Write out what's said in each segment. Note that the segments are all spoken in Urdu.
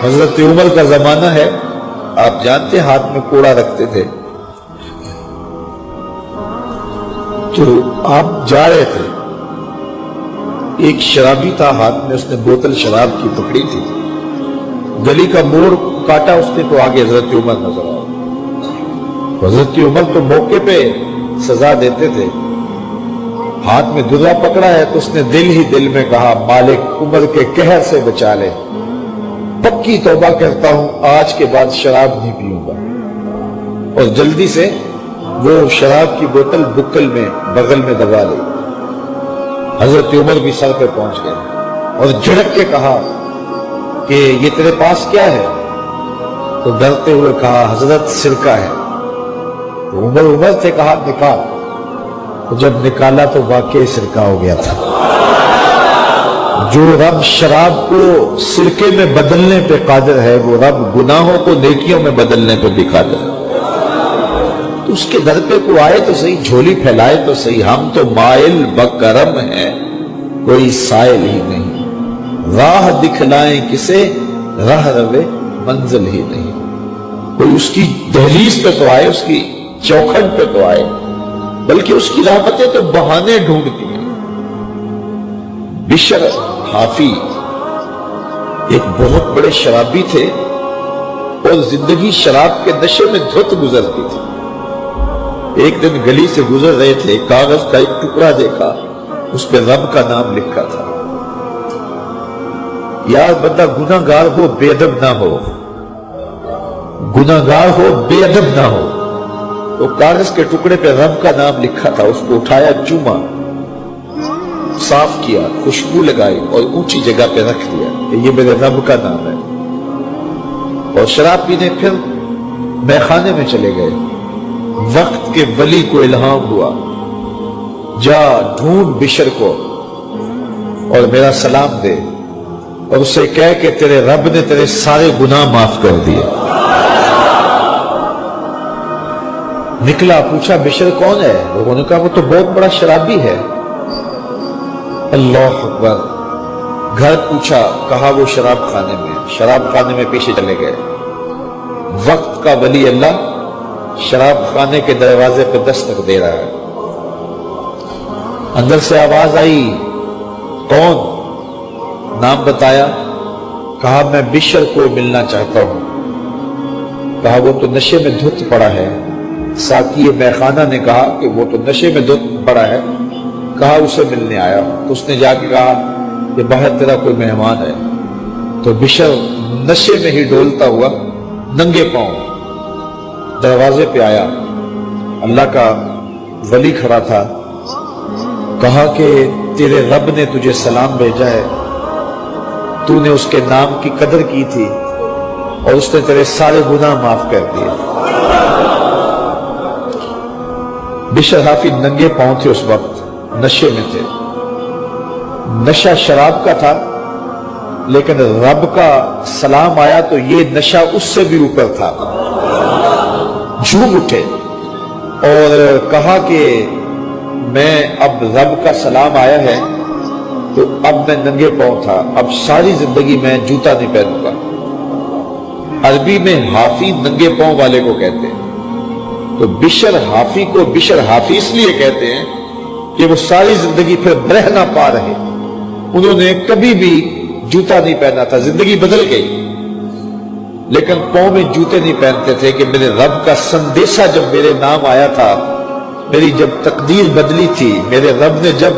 حضرت عمر کا زمانہ ہے، آپ جانتے ہاتھ میں کوڑا رکھتے تھے، تو آپ جا رہے تھے، ایک شرابی تھا، ہاتھ میں اس نے بوتل شراب کی پکڑی تھی، گلی کا موڑ کاٹا اس نے تو آگے حضرت عمر نظر آئے۔ حضرت عمر تو موقع پہ سزا دیتے تھے، ہاتھ میں درا پکڑا ہے تو اس نے دل ہی دل میں کہا مالک عمر کے قہر سے بچا لے، پکی توبہ کرتا ہوں آج کے بعد شراب نہیں پیوں گا، اور جلدی سے وہ شراب کی بوتل بکل میں بغل میں دبا لی۔ حضرت عمر بھی سر پہ پہنچ گئے اور جھڑک کے کہا کہ یہ تیرے پاس کیا ہے؟ تو ڈرتے ہوئے کہا حضرت سرکہ ہے۔ تو عمر سے کہا نکال، تو جب نکالا تو واقعی سرکہ ہو گیا تھا۔ جو رب شراب کو سرکے میں بدلنے پہ قادر ہے، وہ رب گناہوں کو نیکیوں میں بدلنے پہ بھی قادر ہے۔ تو اس کے در پہ کو آئے تو صحیح، جھولی پھیلائے تو صحیح، ہم تو مائل بکرم ہیں کوئی سائل ہی نہیں، راہ دکھلائیں کسے راہ روے منزل ہی نہیں۔ کوئی اس کی دہلیز پہ تو آئے، اس کی چوکھٹ پہ تو آئے، بلکہ اس کی رحمتیں تو بہانے ڈھونڈتی ہیں۔ بشر حافی ایک بہت بڑے شرابی تھے اور زندگی شراب کے نشے میں دھت گزرتی تھی۔ ایک دن گلی سے گزر رہے تھے، کاغذ کا ایک ٹکڑا دیکھا، اس پہ رب کا نام لکھا تھا۔ یار بندہ گناہ گار ہو بے ادب نہ ہو، گناہ گار ہو بے ادب نہ ہو۔ تو کاغذ کے ٹکڑے پہ رب کا نام لکھا تھا، اس کو اٹھایا، چوما، صاف کیا، خوشبو لگائی اور اونچی جگہ پہ رکھ دیا کہ یہ میرے رب کا نام ہے، اور شراب پینے پھر میخانے میں چلے گئے۔ وقت کے ولی کو الہام ہوا، جا ڈھونڈ بشر کو اور میرا سلام دے، اور اسے کہہ کہ تیرے رب نے تیرے سارے گناہ معاف کر دیے۔ نکلا، پوچھا بشر کون ہے؟ لوگوں نے کہا وہ تو بہت بڑا شرابی ہے۔ اللہ اکبر۔ گھر پوچھا، کہا وہ شراب خانے میں۔ شراب خانے میں پیچھے چلے گئے۔ وقت کا ولی اللہ شراب خانے کے دروازے پہ دستک دے رہا ہے۔ اندر سے آواز آئی، کون؟ نام بتایا، کہا میں بشر کو ملنا چاہتا ہوں۔ کہا وہ تو نشے میں دھت پڑا ہے۔ ساقی میخانہ نے کہا کہ وہ تو نشے میں دھت پڑا ہے، کہا اسے ملنے آیا ہوں۔ تو اس نے جا کے کہا کہ باہر تیرا کوئی مہمان ہے۔ تو بشر نشے میں ہی ڈولتا ہوا ننگے پاؤں دروازے پہ آیا۔ اللہ کا ولی کھڑا تھا، کہا کہ تیرے رب نے تجھے سلام بھیجا ہے، تو نے اس کے نام کی قدر کی تھی اور اس نے تیرے سارے گناہ معاف کر دیے۔ بشر حافی ننگے پاؤں تھے، اس وقت نشے میں تھے۔ نشہ شراب کا تھا، لیکن رب کا سلام آیا تو یہ نشہ اس سے بھی اوپر تھا۔ جھوم اٹھے اور کہا کہ میں اب رب کا سلام آیا ہے تو اب میں ننگے پاؤں تھا، اب ساری زندگی میں جوتا نہیں پہنوں گا۔ عربی میں حافی ننگے پاؤں والے کو کہتے ہیں، تو بشر حافی کو بشر حافی اس لیے کہتے ہیں کہ وہ ساری زندگی پھر برہ نہ پا رہے، انہوں نے کبھی بھی جوتا نہیں پہنا تھا، زندگی بدل گئی لیکن پاؤں میں جوتے نہیں پہنتے تھے کہ میرے رب کا سندیشہ جب میرے نام آیا تھا، میری جب تقدیر بدلی تھی، میرے رب نے جب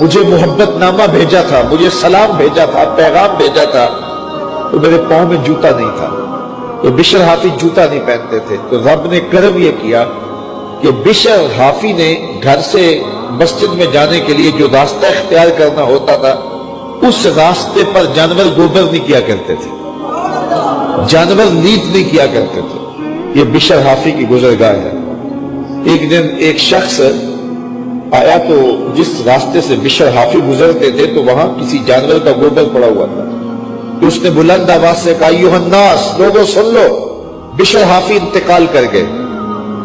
مجھے محبت نامہ بھیجا تھا، مجھے سلام بھیجا تھا، پیغام بھیجا تھا، تو میرے پاؤں میں جوتا نہیں تھا۔ تو بشر حافی جوتا نہیں پہنتے تھے، تو رب نے کرم یہ کیا کہ بشر حافی نے گھر سے مسجد میں جانے کے لیے جو راستہ اختیار کرنا ہوتا تھا، اس راستے پر جانور گوبر نہیں کیا کرتے تھے، جانور لیت نہیں کیا کرتے تھے۔ یہ بشر حافی کی گزرگاہ ہے۔ ایک دن ایک شخص آیا تو جس راستے سے بشر حافی گزرتے تھے تو وہاں کسی جانور کا گوبر پڑا ہوا تھا، تو اس نے بلند آواز سے کہا ایھا الناس، لوگوں سن لو، بشر حافی انتقال کر گئے۔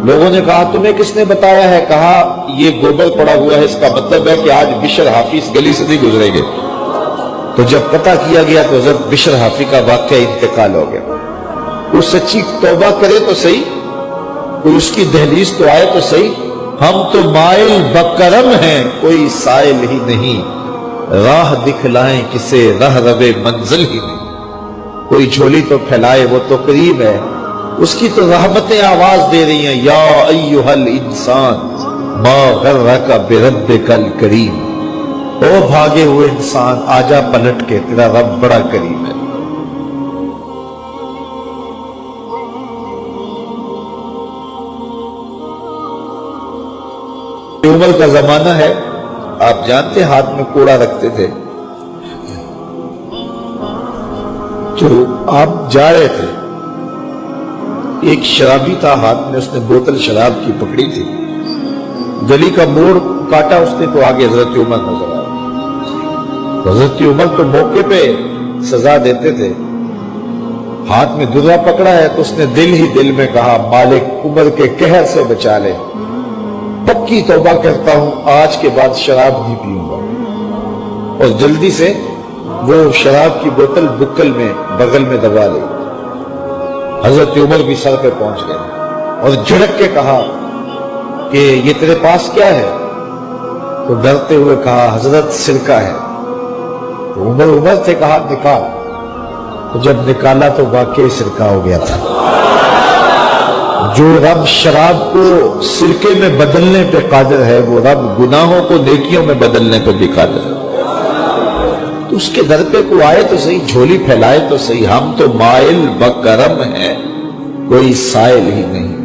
لوگوں نے کہا تمہیں کس نے بتایا ہے؟ کہا یہ گوبر پڑا ہوا ہے، اس کا مطلب ہے کہ آج بشر حافی اس گلی سے نہیں گزریں گے۔ تو جب پتہ کیا گیا تو حضرت بشر حافی کا واقعہ انتقال ہو گیا. وہ سچی توبہ کرے تو صحیح, کوئی اس کی دہلیز تو آئے تو صحیح. ہم تو مائل بکرم ہیں, کوئی سائل ہی نہیں, راہ دکھلائیں کسے راہ روے منزل ہی نہیں. کوئی جھولی تو پھیلائے وہ تو قریب ہے, اس کی تو رحمتیں آواز دے رہی ہیں, یا ایھا الانسان ما غرک بربک الکریم. او بھاگے ہوئے انسان, آجا پلٹ کے, تیرا رب بڑا کریم ہے. عمر کا زمانہ ہے, آپ جانتے ہاتھ میں کوڑا رکھتے تھے, تو آپ جا رہے تھے, ایک شرابی تھا, ہاتھ میں اس نے بوتل شراب کی پکڑی تھی, گلی کا موڑ کاٹا اس نے تو آگے حضرت عمر نظر آیا. حضرت عمر تو موقع پہ سزا دیتے تھے, ہاتھ میں درا پکڑا ہے تو اس نے دل ہی دل میں کہا, مالک عمر کے قہر سے بچا لے, پکی توبہ کرتا ہوں, آج کے بعد شراب نہیں پیوں گا. اور جلدی سے وہ شراب کی بوتل بکل میں بغل میں دبا لی. حضرت عمر بھی سر پہ پہنچ گئے اور جھڑک کے کہا کہ یہ تیرے پاس کیا ہے؟ تو ڈرتے ہوئے کہا, حضرت سرکہ ہے. تو عمر سے کہا, نکال. تو جب نکالا تو واقعی سرکہ ہو گیا تھا. جو رب شراب کو سرکے میں بدلنے پہ قادر ہے, وہ رب گناہوں کو نیکیوں میں بدلنے پہ بھی قادر ہے. تو اس کے در پہ کوئی آئے تو صحیح, جھولی پھیلائے تو صحیح. ہم تو مائل بکرم ہیں, کوئی سائل ہی نہیں,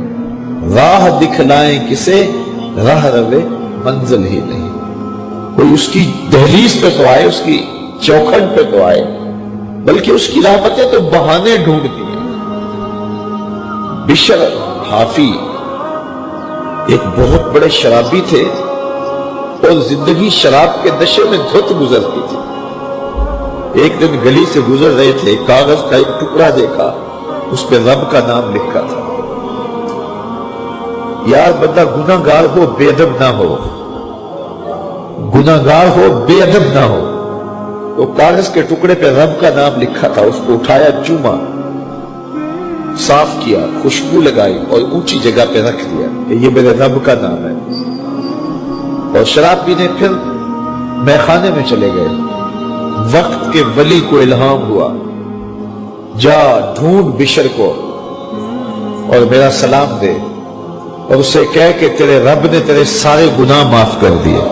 راہ دکھلائیں کسے راہ روے منزل ہی نہیں. کوئی اس کی دہلیز پہ تو آئے, اس کی چوکھٹ پہ تو آئے, بلکہ اس کی رحمتیں تو بہانے ڈھونڈتی ہیں. بشر حافی ایک بہت بڑے شرابی تھے اور زندگی شراب کے نشے میں دھت گزرتی تھی. ایک دن گلی سے گزر رہے تھے, کاغذ کا ایک ٹکڑا دیکھا, اس پہ رب کا نام لکھا تھا. یار بندہ گناہگار ہو بے ادب نہ ہو, گناہگار ہو بے ادب نہ ہو. تو کاغذ کے ٹکڑے پہ رب کا نام لکھا تھا, اس کو اٹھایا, چوما, صاف کیا, خوشبو لگائی اور اونچی جگہ پہ رکھ دیا کہ یہ میرے رب کا نام ہے. اور شراب پینے پھر میخانے میں چلے گئے. وقت کے ولی کو الہام ہوا, جا ڈھونڈ بشر کو اور میرا سلام دے, اور اسے کہہ کہ تیرے رب نے تیرے سارے گناہ معاف کر دیے.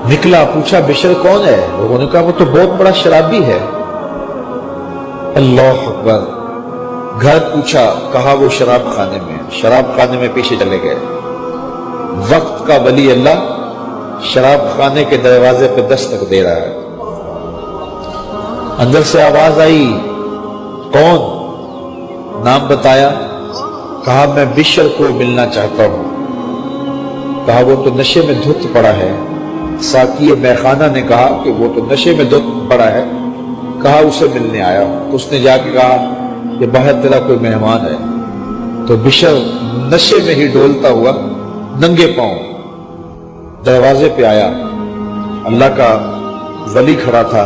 نکلا, پوچھا بشر کون ہے؟ لوگوں نے کہا وہ تو بہت بڑا شرابی ہے. اللہ اکبر. گھر پوچھا, کہا وہ شراب خانے میں. شراب خانے میں پیچھے چلے گئے. وقت کا ولی اللہ شراب خانے کے دروازے پہ دستک دے رہا ہے. اندر سے آواز آئی, کون؟ نام بتایا, کہا میں بشر کو ملنا چاہتا ہوں. کہا وہ تو نشے میں دھت پڑا ہے. ساقی میخانہ نے کہا کہ وہ تو نشے میں دھت پڑا ہے, کہا اسے ملنے آیا ہوں. اس نے جا کے کہا کہ باہر تیرا کوئی مہمان ہے. تو بشر نشے میں ہی ڈولتا ہوا ننگے پاؤں دروازے پہ آیا. اللہ کا ولی کھڑا تھا.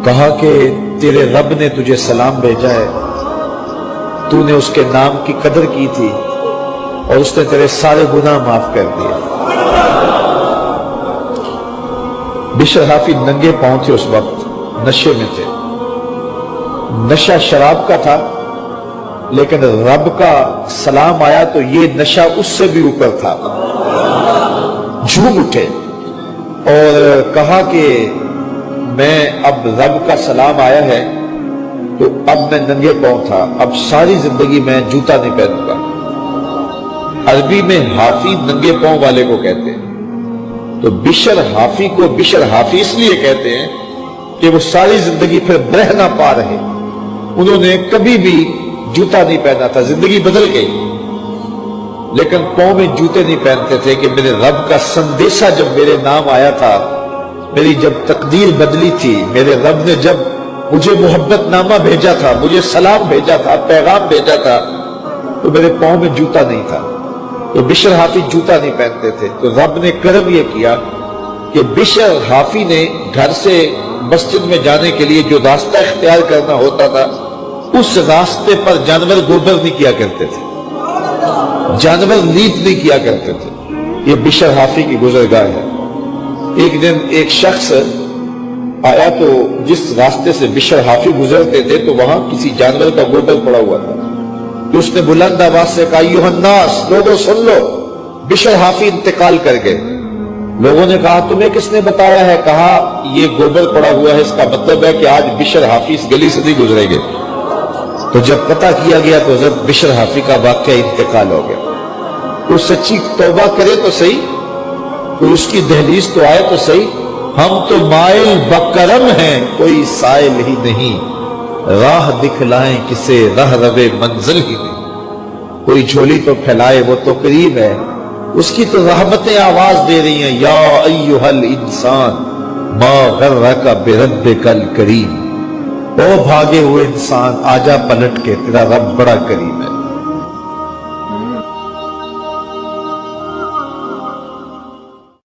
کہا کہ تیرے رب نے تجھے سلام بھیجا ہے, تو نے اس کے نام کی قدر کی تھی اور اس نے تیرے سارے گناہ معاف کر دیے. بشر حافی ننگے پاؤں تھے, اس وقت نشے میں تھے. نشہ شراب کا تھا, لیکن رب کا سلام آیا تو یہ نشہ اس سے بھی اوپر تھا. جھوم اٹھے اور کہا کہ میں اب رب کا سلام آیا ہے تو اب میں ننگے پاؤں تھا, اب ساری زندگی میں جوتا نہیں پہنوں گا. عربی میں حافی ننگے پاؤں والے کو کہتے ہیں. تو بشر حافی کو بشر حافی اس لیے کہتے ہیں کہ وہ ساری زندگی پھر برہ نہ پا رہے. انہوں نے کبھی بھی جوتا نہیں پہنا تھا, زندگی بدل گئی, لیکن پاؤں میں جوتے نہیں پہنتے تھے کہ میرے رب کا سندیشہ جب میرے نام آیا تھا, میری جب تقدیر بدلی تھی, میرے رب نے جب مجھے محبت نامہ بھیجا تھا, مجھے سلام بھیجا تھا, پیغام بھیجا تھا, تو میرے پاؤں میں جوتا نہیں تھا. تو بشر حافی جوتا نہیں پہنتے تھے. تو رب نے کرم یہ کیا کہ بشر حافی نے گھر سے مسجد میں جانے کے لیے جو راستہ اختیار کرنا ہوتا تھا اس راستے پر جانور گوبر نہیں کیا کرتے تھے، جانور لیت نہیں کیا کرتے تھے۔ یہ بشر حافی کی گزرگاہ ہے۔ ایک دن ایک شخص آیا تو جس راستے سے بشر حافی گزرتے تھے تو وہاں کسی جانور کا گوبر پڑا ہوا تھا، تو اس نے بلند آواز سے کہا ایھا الناس، لوگوں سن لو، بشر حافی انتقال کر گئے۔ لوگوں نے کہا تمہیں کس نے بتایا ہے؟ کہا یہ گوبر پڑا ہوا ہے، اس کا مطلب ہے کہ آج بشر حافی اس گلی سے نہیں گزریں گے۔ تو جب پتہ کیا گیا تو حضرت بشر حافی کا واقعہ انتقال ہو گیا۔ وہ سچی توبہ کرے تو صحیح، کوئی اس کی دہلیز تو آئے تو صحیح۔ ہم تو مائل بکرم ہیں، کوئی سائل ہی نہیں، راہ دکھلائیں کسے رہ روے منزل ہی نہیں۔ کوئی جھولی تو پھیلائے، وہ تو قریب ہے، اس کی تو رحمتیں آواز دے رہی ہیں، یا ایھا الانسان ما غرک بربک الکریم، او بھاگے ہوئے انسان آجا پلٹ کے، تیرا رب بڑا کریم ہے۔